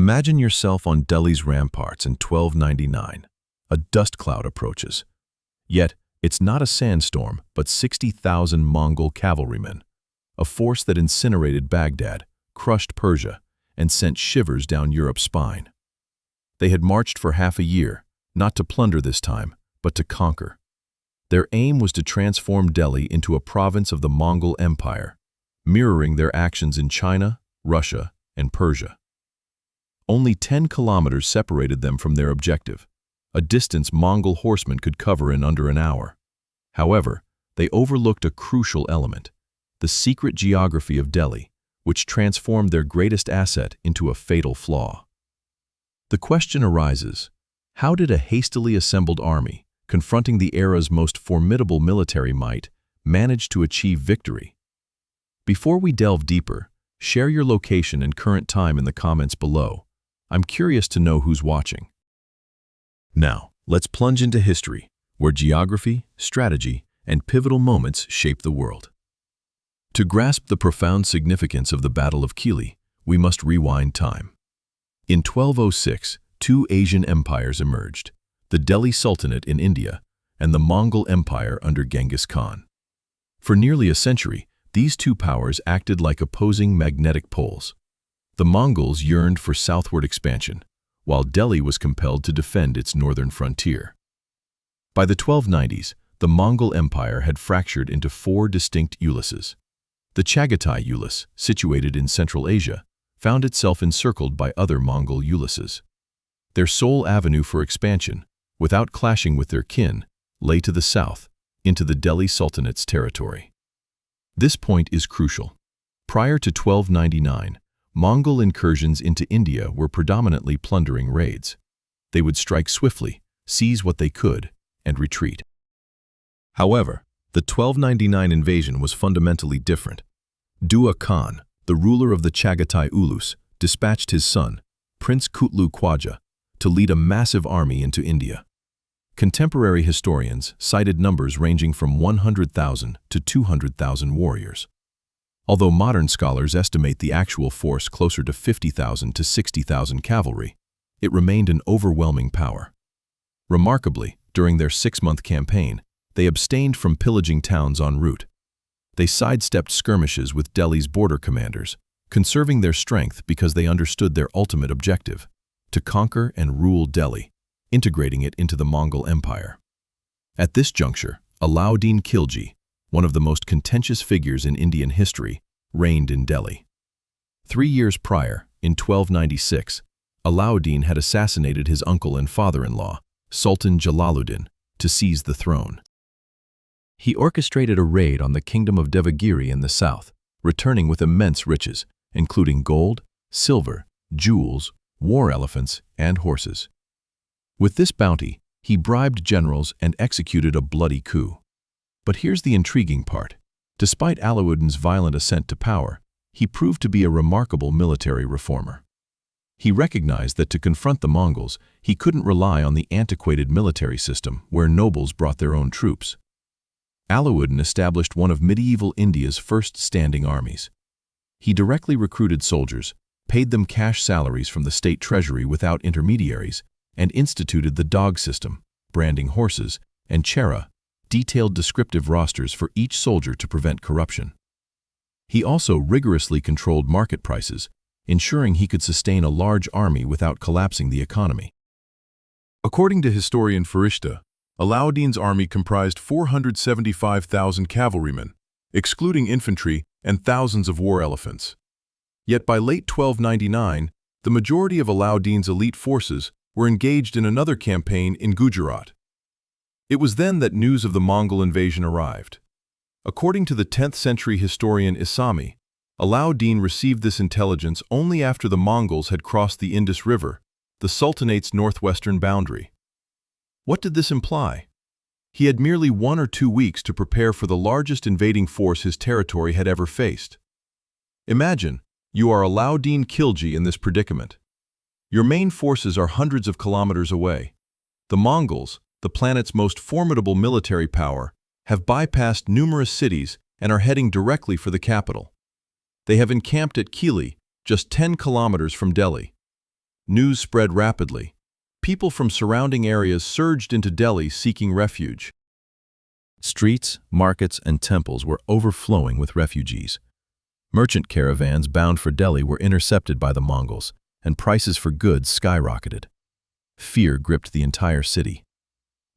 Imagine yourself on Delhi's ramparts in 1299. A dust cloud approaches. Yet, it's not a sandstorm, but 60,000 Mongol cavalrymen, a force that incinerated Baghdad, crushed Persia, and sent shivers down Europe's spine. They had marched for half a year, not to plunder this time, but to conquer. Their aim was to transform Delhi into a province of the Mongol Empire, mirroring their actions in China, Russia, and Persia. Only 10 kilometers separated them from their objective, a distance Mongol horsemen could cover in under an hour. However, they overlooked a crucial element, the secret geography of Delhi, which transformed their greatest asset into a fatal flaw. The question arises, how did a hastily assembled army, confronting the era's most formidable military might, manage to achieve victory? Before we delve deeper, share your location and current time in the comments below. I'm curious to know who's watching. Now, let's plunge into history, where geography, strategy, and pivotal moments shape the world. To grasp the profound significance of the Battle of Khilji, we must rewind time. In 1206, two Asian empires emerged, the Delhi Sultanate in India and the Mongol Empire under Genghis Khan. For nearly a century, these two powers acted like opposing magnetic poles. The Mongols yearned for southward expansion, while Delhi was compelled to defend its northern frontier. By the 1290s, the Mongol Empire had fractured into four distinct uluses. The Chagatai ulus, situated in Central Asia, found itself encircled by other Mongol uluses. Their sole avenue for expansion, without clashing with their kin, lay to the south, into the Delhi Sultanate's territory. This point is crucial. Prior to 1299, Mongol incursions into India were predominantly plundering raids. They would strike swiftly, seize what they could, and retreat. However, the 1299 invasion was fundamentally different. Dua Khan, the ruler of the Chagatai Ulus, dispatched his son, Prince Kutlu Khwaja, to lead a massive army into India. Contemporary historians cited numbers ranging from 100,000 to 200,000 warriors. Although modern scholars estimate the actual force closer to 50,000 to 60,000 cavalry, it remained an overwhelming power. Remarkably, during their 6-month campaign, they abstained from pillaging towns en route. They sidestepped skirmishes with Delhi's border commanders, conserving their strength because they understood their ultimate objective, to conquer and rule Delhi, integrating it into the Mongol Empire. At this juncture, Alauddin Khilji, one of the most contentious figures in Indian history, reigned in Delhi. 3 years prior, in 1296, Alauddin had assassinated his uncle and father-in-law, Sultan Alauddin, to seize the throne. He orchestrated a raid on the kingdom of Devagiri in the south, returning with immense riches, including gold, silver, jewels, war elephants, and horses. With this bounty, he bribed generals and executed a bloody coup. But here's the intriguing part. Despite Alauddin's violent ascent to power, he proved to be a remarkable military reformer. He recognized that to confront the Mongols, he couldn't rely on the antiquated military system where nobles brought their own troops. Alauddin established one of medieval India's first standing armies. He directly recruited soldiers, paid them cash salaries from the state treasury without intermediaries, and instituted the dog system, branding horses, and chera, detailed descriptive rosters for each soldier to prevent corruption. He also rigorously controlled market prices, ensuring he could sustain a large army without collapsing the economy. According to historian Farishta, Alauddin's army comprised 475,000 cavalrymen, excluding infantry and thousands of war elephants. Yet by late 1299, the majority of Alauddin's elite forces were engaged in another campaign in Gujarat. It was then that news of the Mongol invasion arrived. According to the 10th century historian Isami, Alauddin received this intelligence only after the Mongols had crossed the Indus River, the Sultanate's northwestern boundary. What did this imply? He had merely 1 or 2 weeks to prepare for the largest invading force his territory had ever faced. Imagine, you are Alauddin Khilji in this predicament. Your main forces are hundreds of kilometers away. The Mongols, the planet's most formidable military power, have bypassed numerous cities and are heading directly for the capital. They have encamped at Khilji, just 10 kilometers from Delhi. News spread rapidly. People from surrounding areas surged into Delhi seeking refuge. Streets, markets, and temples were overflowing with refugees. Merchant caravans bound for Delhi were intercepted by the Mongols, and prices for goods skyrocketed. Fear gripped the entire city.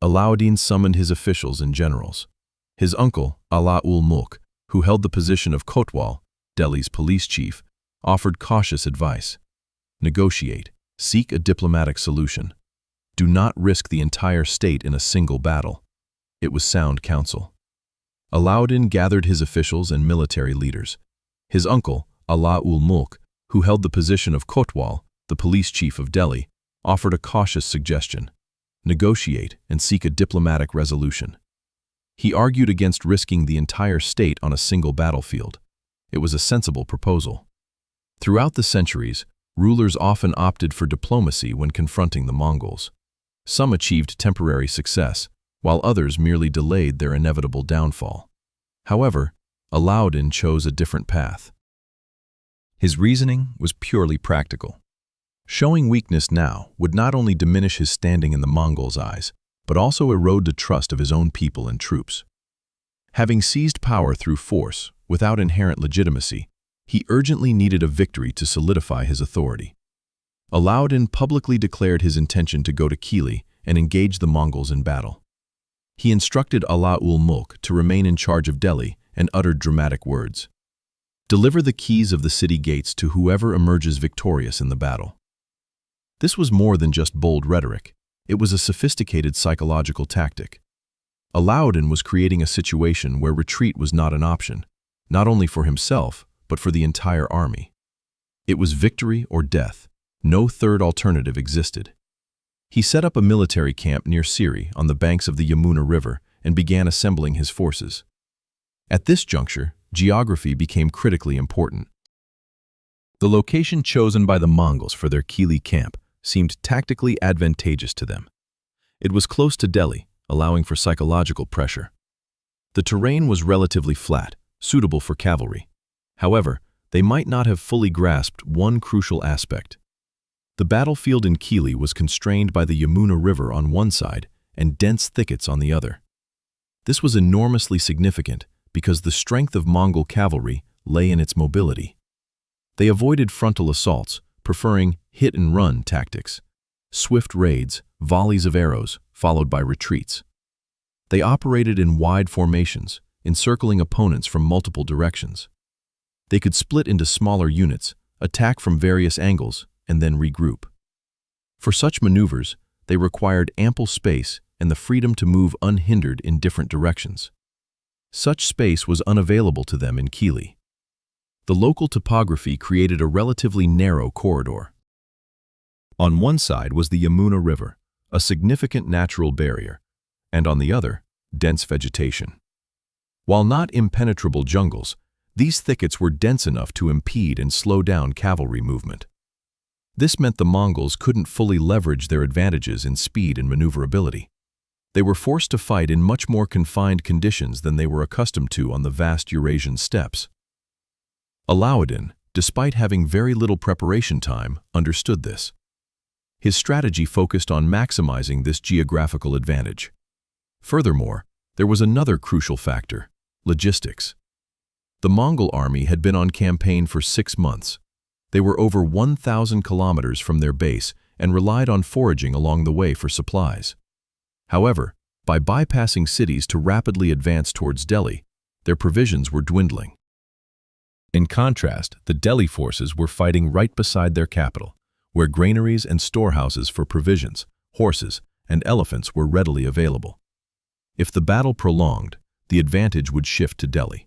Alauddin summoned his officials and generals. His uncle, Ala-ul-Mulk, who held the position of Kotwal, Delhi's police chief, offered cautious advice. Negotiate. Seek a diplomatic solution. Do not risk the entire state in a single battle. It was sound counsel. Alauddin gathered his officials and military leaders. His uncle, Ala-ul-Mulk, who held the position of Kotwal, the police chief of Delhi, offered a cautious suggestion. Negotiate and seek a diplomatic resolution. He argued against risking the entire state on a single battlefield. It was a sensible proposal. Throughout the centuries, rulers often opted for diplomacy when confronting the Mongols. Some achieved temporary success, while others merely delayed their inevitable downfall. However, Alauddin chose a different path. His reasoning was purely practical. Showing weakness now would not only diminish his standing in the Mongols' eyes, but also erode the trust of his own people and troops. Having seized power through force, without inherent legitimacy, he urgently needed a victory to solidify his authority. Alauddin publicly declared his intention to go to Khilji and engage the Mongols in battle. He instructed Ala-ul-Mulk to remain in charge of Delhi and uttered dramatic words. Deliver the keys of the city gates to whoever emerges victorious in the battle. This was more than just bold rhetoric. It was a sophisticated psychological tactic. Alauddin was creating a situation where retreat was not an option, not only for himself, but for the entire army. It was victory or death. No third alternative existed. He set up a military camp near Siri on the banks of the Yamuna River and began assembling his forces. At this juncture, geography became critically important. The location chosen by the Mongols for their Khilji camp seemed tactically advantageous to them. It was close to Delhi, allowing for psychological pressure. The terrain was relatively flat, suitable for cavalry. However, they might not have fully grasped one crucial aspect. The battlefield in Khilji was constrained by the Yamuna River on one side and dense thickets on the other. This was enormously significant because the strength of Mongol cavalry lay in its mobility. They avoided frontal assaults, preferring hit-and-run tactics, swift raids, volleys of arrows, followed by retreats. They operated in wide formations, encircling opponents from multiple directions. They could split into smaller units, attack from various angles, and then regroup. For such maneuvers, they required ample space and the freedom to move unhindered in different directions. Such space was unavailable to them in Khilji. The local topography created a relatively narrow corridor. On one side was the Yamuna River, a significant natural barrier, and on the other, dense vegetation. While not impenetrable jungles, these thickets were dense enough to impede and slow down cavalry movement. This meant the Mongols couldn't fully leverage their advantages in speed and maneuverability. They were forced to fight in much more confined conditions than they were accustomed to on the vast Eurasian steppes. Alauddin, despite having very little preparation time, understood this. His strategy focused on maximizing this geographical advantage. Furthermore, there was another crucial factor: logistics. The Mongol army had been on campaign for 6 months. They were over 1,000 kilometers from their base and relied on foraging along the way for supplies. However, by bypassing cities to rapidly advance towards Delhi, their provisions were dwindling. In contrast, the Delhi forces were fighting right beside their capital, where granaries and storehouses for provisions, horses, and elephants were readily available. If the battle prolonged, the advantage would shift to Delhi.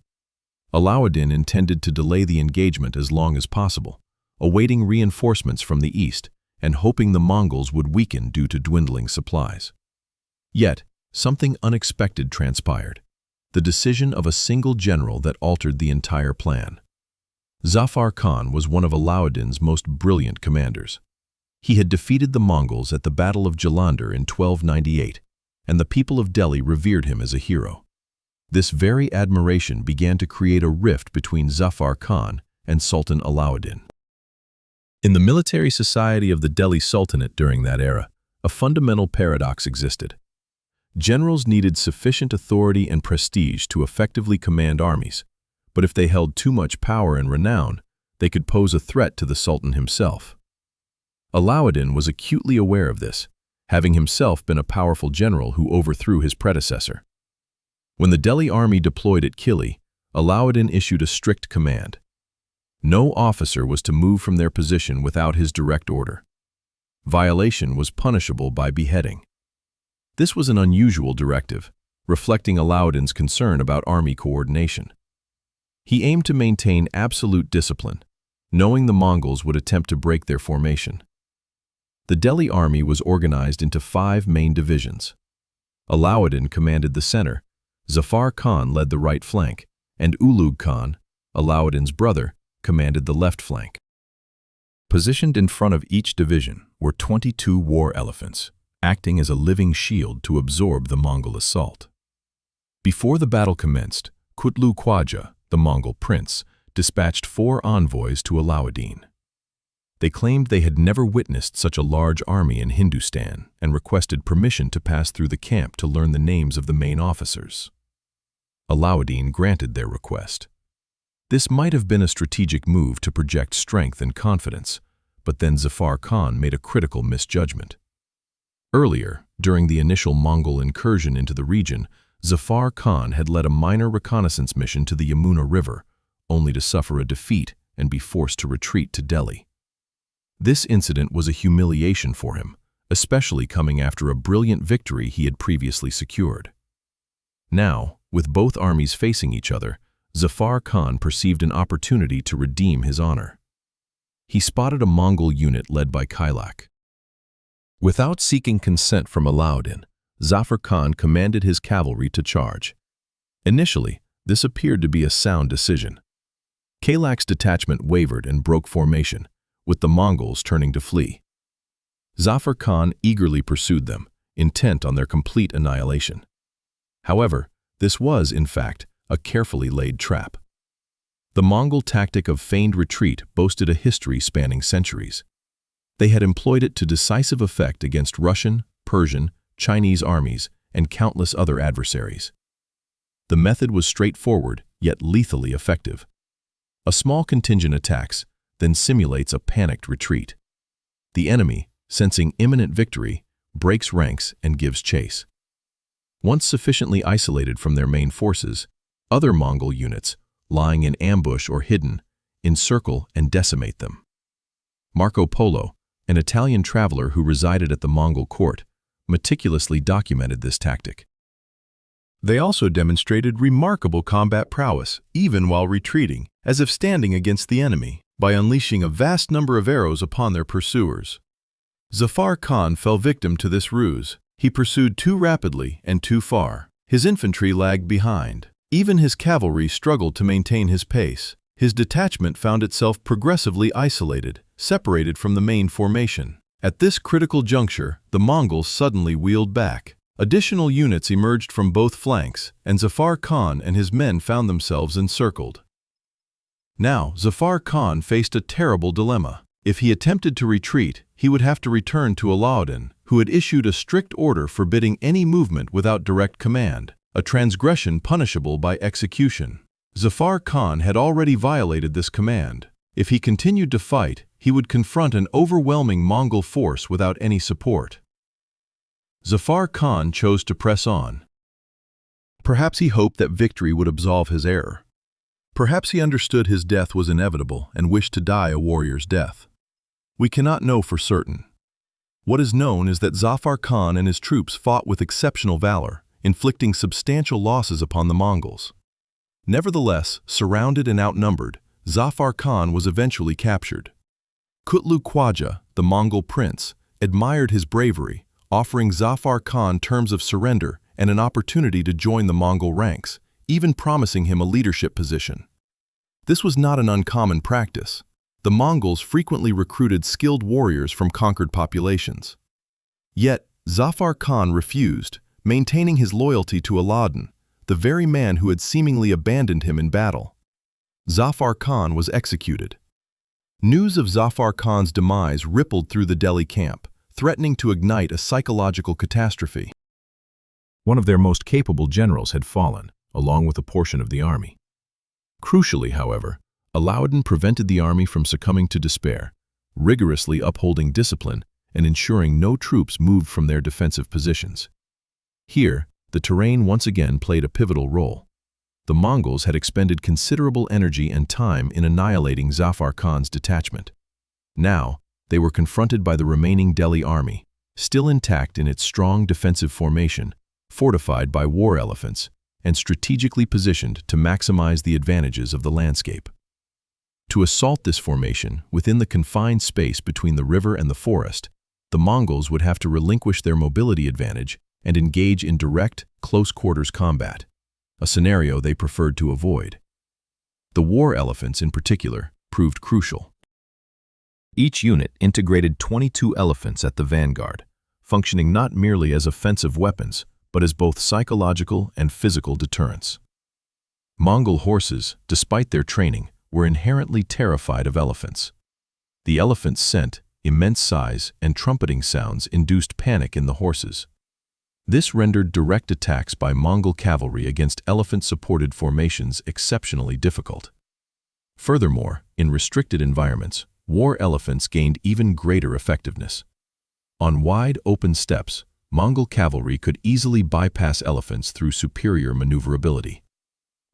Alauddin intended to delay the engagement as long as possible, awaiting reinforcements from the east and hoping the Mongols would weaken due to dwindling supplies. Yet, something unexpected transpired: the decision of a single general that altered the entire plan. Zafar Khan was one of Alauddin's most brilliant commanders. He had defeated the Mongols at the Battle of Jalandhar in 1298, and the people of Delhi revered him as a hero. This very admiration began to create a rift between Zafar Khan and Sultan Alauddin. In the military society of the Delhi Sultanate during that era, a fundamental paradox existed. Generals needed sufficient authority and prestige to effectively command armies, but if they held too much power and renown, they could pose a threat to the Sultan himself. Alauddin was acutely aware of this, having himself been a powerful general who overthrew his predecessor. When the Delhi army deployed at Khilji, Alauddin issued a strict command. No officer was to move from their position without his direct order. Violation was punishable by beheading. This was an unusual directive, reflecting Alauddin's concern about army coordination. He aimed to maintain absolute discipline, knowing the Mongols would attempt to break their formation. The Delhi army was organized into 5 main divisions. Alauddin commanded the center, Zafar Khan led the right flank, and Ulugh Khan, Alauddin's brother, commanded the left flank. Positioned in front of each division were 22 war elephants, acting as a living shield to absorb the Mongol assault. Before the battle commenced, Kutlug Khwaja, the Mongol prince, dispatched 4 envoys to Alauddin. They claimed they had never witnessed such a large army in Hindustan and requested permission to pass through the camp to learn the names of the main officers. Alauddin granted their request. This might have been a strategic move to project strength and confidence, but then Zafar Khan made a critical misjudgment. Earlier, during the initial Mongol incursion into the region, Zafar Khan had led a minor reconnaissance mission to the Yamuna River, only to suffer a defeat and be forced to retreat to Delhi. This incident was a humiliation for him, especially coming after a brilliant victory he had previously secured. Now, with both armies facing each other, Zafar Khan perceived an opportunity to redeem his honor. He spotted a Mongol unit led by Kailak. Without seeking consent from Alauddin, Zafar Khan commanded his cavalry to charge. Initially, this appeared to be a sound decision. Kailak's detachment wavered and broke formation, with the Mongols turning to flee. Zafar Khan eagerly pursued them, intent on their complete annihilation. However, this was, in fact, a carefully laid trap. The Mongol tactic of feigned retreat boasted a history spanning centuries. They had employed it to decisive effect against Russian, Persian, Chinese armies, and countless other adversaries. The method was straightforward, yet lethally effective. A small contingent attacks, then simulates a panicked retreat. The enemy, sensing imminent victory, breaks ranks and gives chase. Once sufficiently isolated from their main forces, other Mongol units, lying in ambush or hidden, encircle and decimate them. Marco Polo, an Italian traveler who resided at the Mongol court, meticulously documented this tactic. They also demonstrated remarkable combat prowess, even while retreating, as if standing against the enemy, by unleashing a vast number of arrows upon their pursuers. Zafar Khan fell victim to this ruse. He pursued too rapidly and too far. His infantry lagged behind. Even his cavalry struggled to maintain his pace. His detachment found itself progressively isolated, separated from the main formation. At this critical juncture, the Mongols suddenly wheeled back. Additional units emerged from both flanks, and Zafar Khan and his men found themselves encircled. Now, Zafar Khan faced a terrible dilemma. If he attempted to retreat, he would have to return to Alauddin, who had issued a strict order forbidding any movement without direct command, a transgression punishable by execution. Zafar Khan had already violated this command. If he continued to fight, he would confront an overwhelming Mongol force without any support. Zafar Khan chose to press on. Perhaps he hoped that victory would absolve his error. Perhaps he understood his death was inevitable and wished to die a warrior's death. We cannot know for certain. What is known is that Zafar Khan and his troops fought with exceptional valor, inflicting substantial losses upon the Mongols. Nevertheless, surrounded and outnumbered, Zafar Khan was eventually captured. Kutlug Khwaja, the Mongol prince, admired his bravery, offering Zafar Khan terms of surrender and an opportunity to join the Mongol ranks, even promising him a leadership position. This was not an uncommon practice. The Mongols frequently recruited skilled warriors from conquered populations. Yet, Zafar Khan refused, maintaining his loyalty to Alauddin, the very man who had seemingly abandoned him in battle. Zafar Khan was executed. News of Zafar Khan's demise rippled through the Delhi camp, threatening to ignite a psychological catastrophe. One of their most capable generals had fallen, along with a portion of the army. Crucially, however, Alauddin prevented the army from succumbing to despair, rigorously upholding discipline and ensuring no troops moved from their defensive positions. Here, the terrain once again played a pivotal role. The Mongols had expended considerable energy and time in annihilating Zafar Khan's detachment. Now, they were confronted by the remaining Delhi army, still intact in its strong defensive formation, fortified by war elephants, and strategically positioned to maximize the advantages of the landscape. To assault this formation within the confined space between the river and the forest, the Mongols would have to relinquish their mobility advantage and engage in direct, close-quarters combat, a scenario they preferred to avoid. The war elephants, in particular, proved crucial. Each unit integrated 22 elephants at the vanguard, functioning not merely as offensive weapons, but as both psychological and physical deterrents. Mongol horses, despite their training, were inherently terrified of elephants. The elephant's scent, immense size, and trumpeting sounds induced panic in the horses. This rendered direct attacks by Mongol cavalry against elephant-supported formations exceptionally difficult. Furthermore, in restricted environments, war elephants gained even greater effectiveness. On wide, open steppes, Mongol cavalry could easily bypass elephants through superior maneuverability.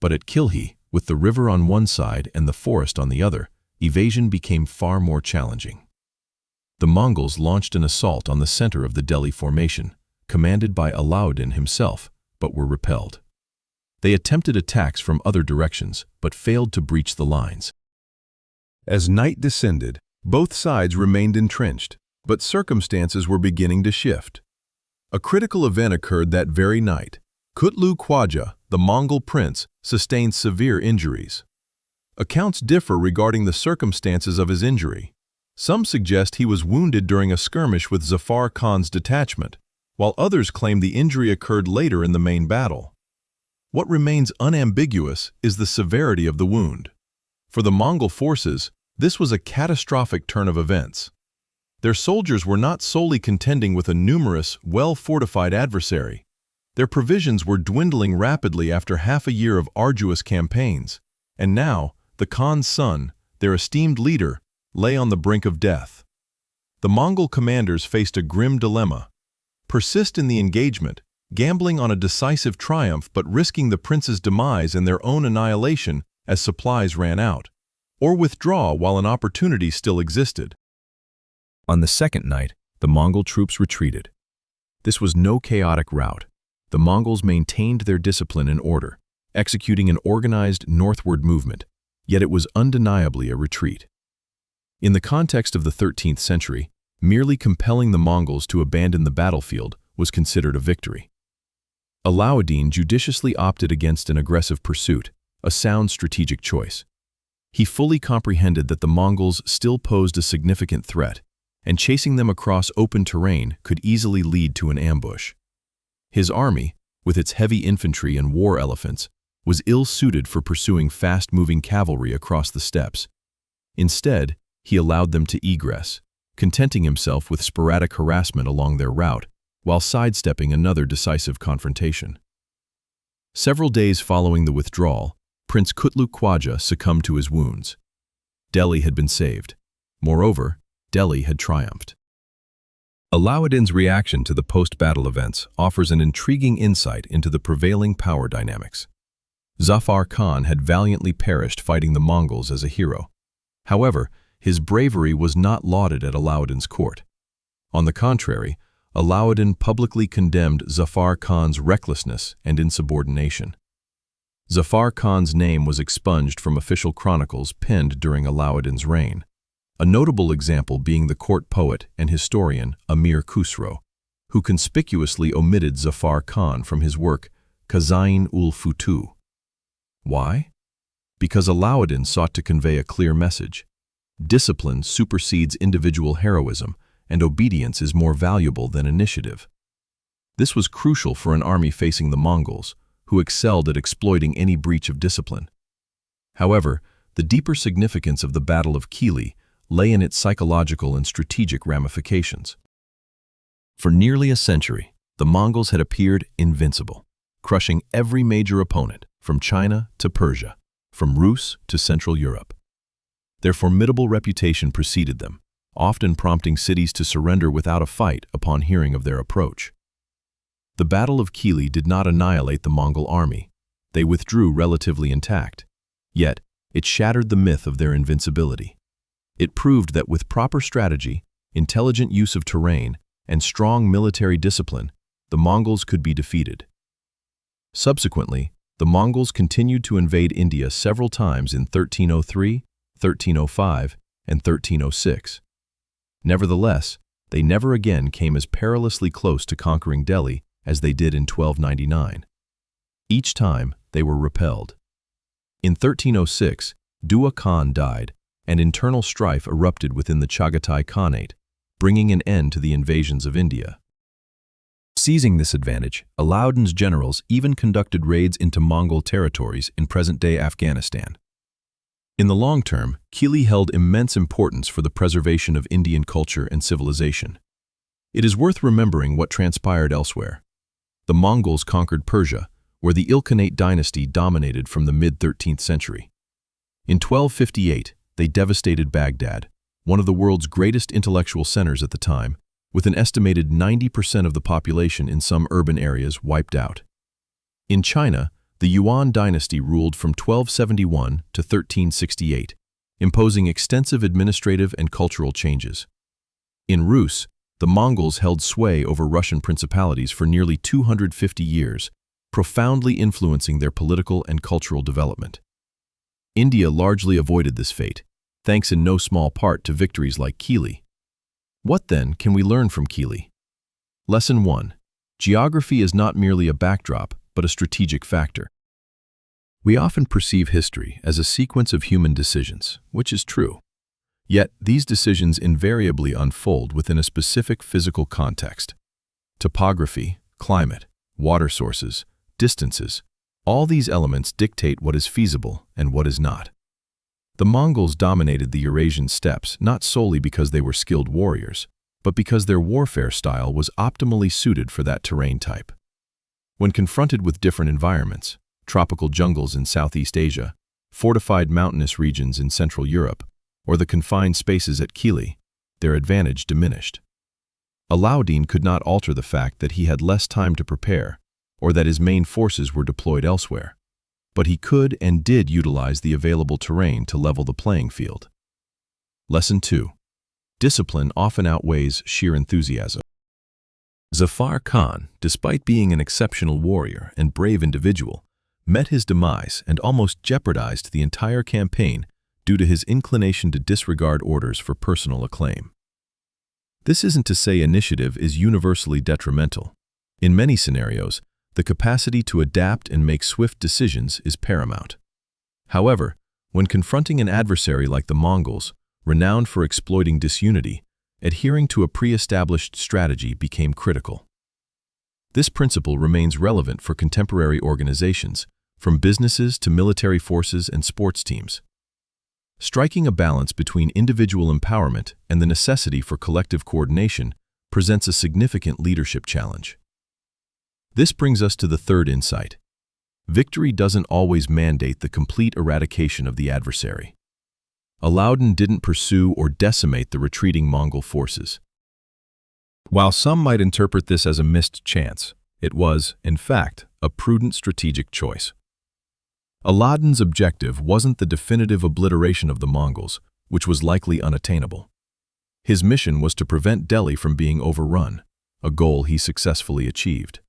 But at Khilji, with the river on one side and the forest on the other, evasion became far more challenging. The Mongols launched an assault on the center of the Delhi formation, commanded by Alauddin himself, but were repelled. They attempted attacks from other directions, but failed to breach the lines. As night descended, both sides remained entrenched, but circumstances were beginning to shift. A critical event occurred that very night. Kutluk Khwaja, the Mongol prince, sustained severe injuries. Accounts differ regarding the circumstances of his injury. Some suggest he was wounded during a skirmish with Zafar Khan's detachment, while others claim the injury occurred later in the main battle. What remains unambiguous is the severity of the wound. For the Mongol forces, this was a catastrophic turn of events. Their soldiers were not solely contending with a numerous, well-fortified adversary. Their provisions were dwindling rapidly after half a year of arduous campaigns, and now, the Khan's son, their esteemed leader, lay on the brink of death. The Mongol commanders faced a grim dilemma: persist in the engagement, gambling on a decisive triumph but risking the prince's demise and their own annihilation as supplies ran out, or withdraw while an opportunity still existed. On the second night, the Mongol troops retreated. This was no chaotic rout. The Mongols maintained their discipline and order, executing an organized northward movement, yet it was undeniably a retreat. In the context of the 13th century, merely compelling the Mongols to abandon the battlefield was considered a victory. Alauddin judiciously opted against an aggressive pursuit, a sound strategic choice. He fully comprehended that the Mongols still posed a significant threat, and chasing them across open terrain could easily lead to an ambush. His army, with its heavy infantry and war elephants, was ill-suited for pursuing fast-moving cavalry across the steppes. Instead, he allowed them to egress, contenting himself with sporadic harassment along their route, while sidestepping another decisive confrontation. Several days following the withdrawal, Prince Kutluk Khwaja succumbed to his wounds. Delhi had been saved. Moreover, Delhi had triumphed. Alauddin's reaction to the post-battle events offers an intriguing insight into the prevailing power dynamics. Zafar Khan had valiantly perished fighting the Mongols as a hero. However, his bravery was not lauded at Alauddin's court. On the contrary, Alauddin publicly condemned Zafar Khan's recklessness and insubordination. Zafar Khan's name was expunged from official chronicles penned during Alauddin's reign, a notable example being the court poet and historian Amir Khusro, who conspicuously omitted Zafar Khan from his work Khazain-ul-Futuh. Why? Because Alauddin sought to convey a clear message. Discipline supersedes individual heroism, and obedience is more valuable than initiative. This was crucial for an army facing the Mongols, who excelled at exploiting any breach of discipline. However, the deeper significance of the Battle of Khilji lay in its psychological and strategic ramifications. For nearly a century, the Mongols had appeared invincible, crushing every major opponent, from China to Persia, from Rus to Central Europe. Their formidable reputation preceded them, often prompting cities to surrender without a fight upon hearing of their approach. The Battle of Khilji did not annihilate the Mongol army. They withdrew relatively intact. Yet, it shattered the myth of their invincibility. It proved that with proper strategy, intelligent use of terrain, and strong military discipline, the Mongols could be defeated. Subsequently, the Mongols continued to invade India several times in 1303, 1305, and 1306. Nevertheless, they never again came as perilously close to conquering Delhi as they did in 1299. Each time, they were repelled. In 1306, Dua Khan died, and internal strife erupted within the Chagatai Khanate, bringing an end to the invasions of India. Seizing this advantage, Alauddin's generals even conducted raids into Mongol territories in present-day Afghanistan. In the long term, Khilji held immense importance for the preservation of Indian culture and civilization. It is worth remembering what transpired elsewhere. The Mongols conquered Persia, where the Ilkhanate dynasty dominated from the mid-13th century. In 1258, they devastated Baghdad, one of the world's greatest intellectual centers at the time, with an estimated 90% of the population in some urban areas wiped out. In China, the Yuan dynasty ruled from 1271 to 1368, imposing extensive administrative and cultural changes. In Rus, the Mongols held sway over Russian principalities for nearly 250 years, profoundly influencing their political and cultural development. India largely avoided this fate, thanks in no small part to victories like Khilji. What then can we learn from Khilji? Lesson 1. Geography is not merely a backdrop, but a strategic factor. We often perceive history as a sequence of human decisions, which is true. Yet, these decisions invariably unfold within a specific physical context. Topography, climate, water sources, distances, all these elements dictate what is feasible and what is not. The Mongols dominated the Eurasian steppes not solely because they were skilled warriors, but because their warfare style was optimally suited for that terrain type. When confronted with different environments, tropical jungles in Southeast Asia, fortified mountainous regions in Central Europe, or the confined spaces at Khilji, their advantage diminished. Alauddin could not alter the fact that he had less time to prepare, or that his main forces were deployed elsewhere. But he could and did utilize the available terrain to level the playing field. Lesson 2. Discipline often outweighs sheer enthusiasm. Zafar Khan, despite being an exceptional warrior and brave individual, met his demise and almost jeopardized the entire campaign due to his inclination to disregard orders for personal acclaim. This isn't to say initiative is universally detrimental. In many scenarios, the capacity to adapt and make swift decisions is paramount. However, when confronting an adversary like the Mongols, renowned for exploiting disunity, adhering to a pre-established strategy became critical. This principle remains relevant for contemporary organizations, from businesses to military forces and sports teams. Striking a balance between individual empowerment and the necessity for collective coordination presents a significant leadership challenge. This brings us to the third insight. Victory doesn't always mandate the complete eradication of the adversary. Alauddin didn't pursue or decimate the retreating Mongol forces. While some might interpret this as a missed chance, it was, in fact, a prudent strategic choice. Alauddin's objective wasn't the definitive obliteration of the Mongols, which was likely unattainable. His mission was to prevent Delhi from being overrun, a goal he successfully achieved.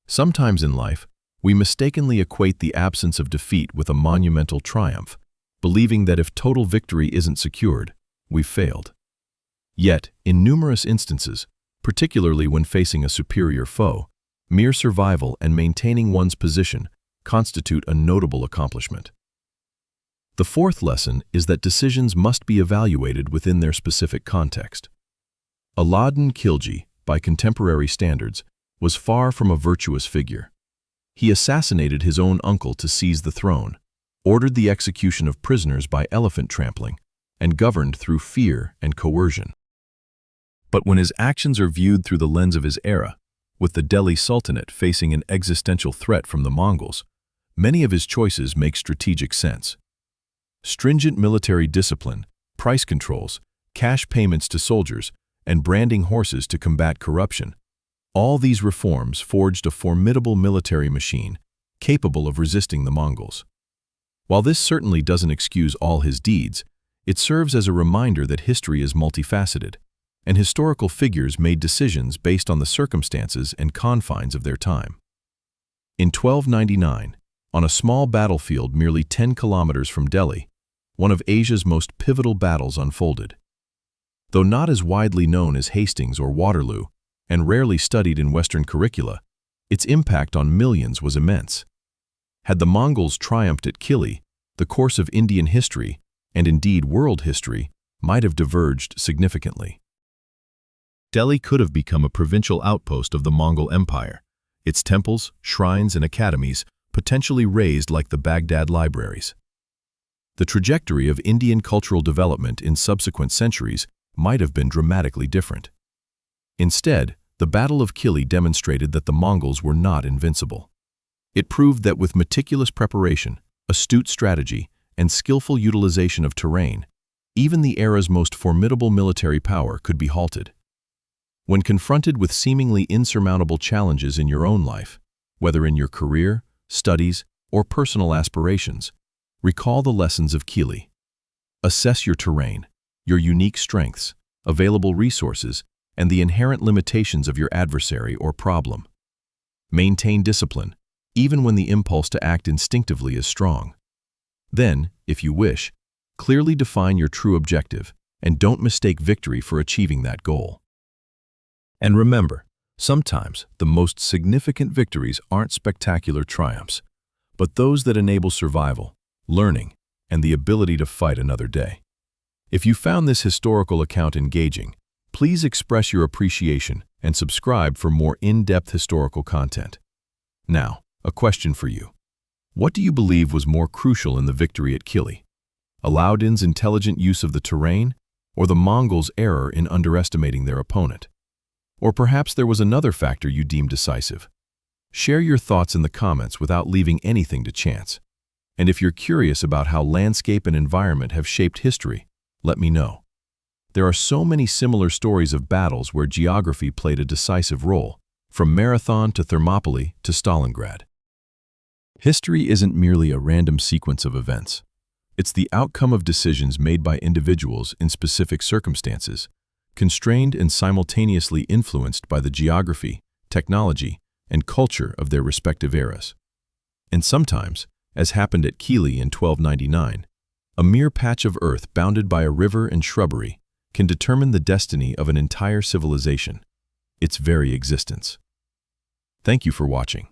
Sometimes in life, we mistakenly equate the absence of defeat with a monumental triumph, believing that if total victory isn't secured, we've failed. Yet, in numerous instances, particularly when facing a superior foe, mere survival and maintaining one's position constitute a notable accomplishment. The fourth lesson is that decisions must be evaluated within their specific context. Alauddin Khilji, by contemporary standards, was far from a virtuous figure. He assassinated his own uncle to seize the throne, ordered the execution of prisoners by elephant trampling, and governed through fear and coercion. But when his actions are viewed through the lens of his era, with the Delhi Sultanate facing an existential threat from the Mongols, many of his choices make strategic sense. Stringent military discipline, price controls, cash payments to soldiers, and branding horses to combat corruption. All these reforms forged a formidable military machine capable of resisting the Mongols. While this certainly doesn't excuse all his deeds, it serves as a reminder that history is multifaceted, and historical figures made decisions based on the circumstances and confines of their time. In 1299, on a small battlefield merely 10 kilometers from Delhi, one of Asia's most pivotal battles unfolded. Though not as widely known as Hastings or Waterloo, and rarely studied in Western curricula, its impact on millions was immense. Had the Mongols triumphed at Khilji, the course of Indian history, and indeed world history, might have diverged significantly. Delhi could have become a provincial outpost of the Mongol Empire, its temples, shrines, and academies potentially raised like the Baghdad libraries. The trajectory of Indian cultural development in subsequent centuries might have been dramatically different. Instead, the Battle of Khilji demonstrated that the Mongols were not invincible. It proved that with meticulous preparation, astute strategy, and skillful utilization of terrain, even the era's most formidable military power could be halted. When confronted with seemingly insurmountable challenges in your own life, whether in your career, studies, or personal aspirations, recall the lessons of Khilji. Assess your terrain, your unique strengths, available resources, and the inherent limitations of your adversary or problem. Maintain discipline, even when the impulse to act instinctively is strong. Then, if you wish, clearly define your true objective and don't mistake victory for achieving that goal. And remember, sometimes the most significant victories aren't spectacular triumphs, but those that enable survival, learning, and the ability to fight another day. If you found this historical account engaging, please express your appreciation and subscribe for more in-depth historical content. Now, a question for you. What do you believe was more crucial in the victory at Khilji? Alauddin's intelligent use of the terrain, or the Mongols' error in underestimating their opponent? Or perhaps there was another factor you deemed decisive? Share your thoughts in the comments without leaving anything to chance. And if you're curious about how landscape and environment have shaped history, let me know. There are so many similar stories of battles where geography played a decisive role, from Marathon to Thermopylae to Stalingrad. History isn't merely a random sequence of events. It's the outcome of decisions made by individuals in specific circumstances, constrained and simultaneously influenced by the geography, technology, and culture of their respective eras. And sometimes, as happened at Khilji in 1299, a mere patch of earth bounded by a river and shrubbery can determine the destiny of an entire civilization, its very existence. Thank you for watching.